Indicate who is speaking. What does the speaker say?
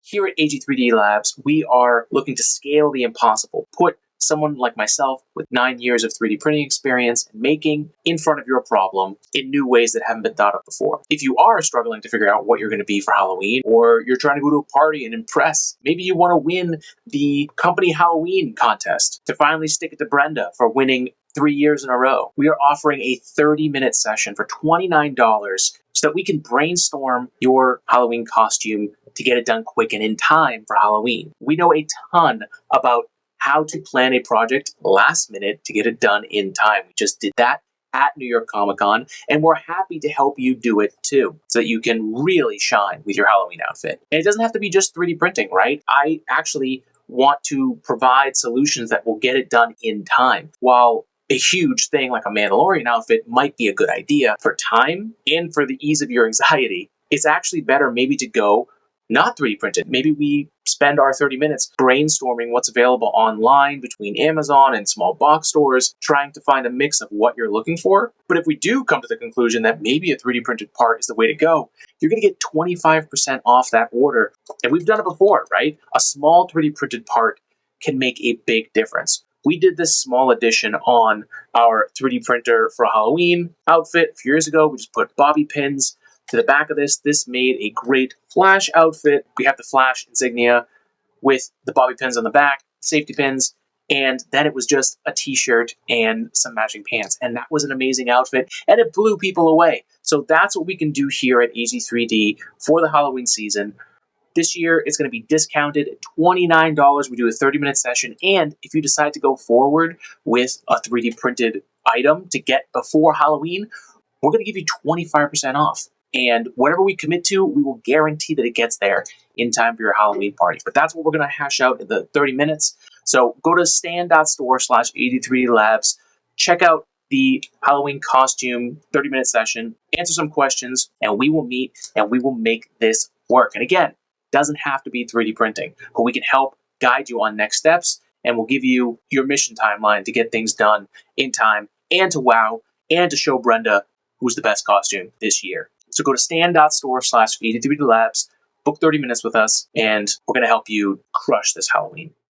Speaker 1: Here at AG3D Labs, we are looking to scale the impossible. Put someone like myself with 9 years of 3D printing experience and making in front of your problem in new ways that haven't been thought of before. If you are struggling to figure out what you're going to be for Halloween, or you're trying to go to a party and impress, maybe you want to win the company Halloween contest to finally stick it to Brenda for winning 3 years in a row, we are offering a 30-minute session for $29 so that we can brainstorm your Halloween costume to get it done quick and in time for Halloween. We know a ton about how to plan a project last minute to get it done in time. We just did that at New York Comic Con, and we're happy to help you do it too, so that you can really shine with your Halloween outfit. And it doesn't have to be just 3D printing, right? I actually want to provide solutions that will get it done in time. While a huge thing like a Mandalorian outfit might be a good idea for time and for the ease of your anxiety, it's actually better maybe to go not 3D printed. Maybe we spend our 30 minutes brainstorming what's available online between Amazon and small box stores, trying to find a mix of what you're looking for. But if we do come to the conclusion that maybe a 3D printed part is the way to go, you're going to get 25% off that order. And we've done it before, right? A small 3D printed part can make a big difference. We did this small addition on our 3D printer for a Halloween outfit a few years ago. We just put bobby pins to the back of this. This made a great Flash outfit. We have the Flash insignia with the bobby pins on the back, safety pins, and then it was just a t-shirt and some matching pants. And that was an amazing outfit, and it blew people away. So that's what we can do here at AG3D for the Halloween season. This year, it's going to be discounted at $29. We do a 30-minute session, and if you decide to go forward with a 3D printed item to get before Halloween, we're going to give you 25% off. And whatever we commit to, we will guarantee that it gets there in time for your Halloween party. But that's what we're going to hash out in the 30 minutes. So go to stan.store/AG3D Labs, check out the Halloween costume 30-minute session, answer some questions, and we will meet and we will make this work. And again, doesn't have to be 3D printing, but we can help guide you on next steps, and we'll give you your mission timeline to get things done in time and to wow and to show Brenda who's the best costume this year. So go to stan.store/AG3D Labs, book 30 minutes with us, and we're going to help you crush this Halloween.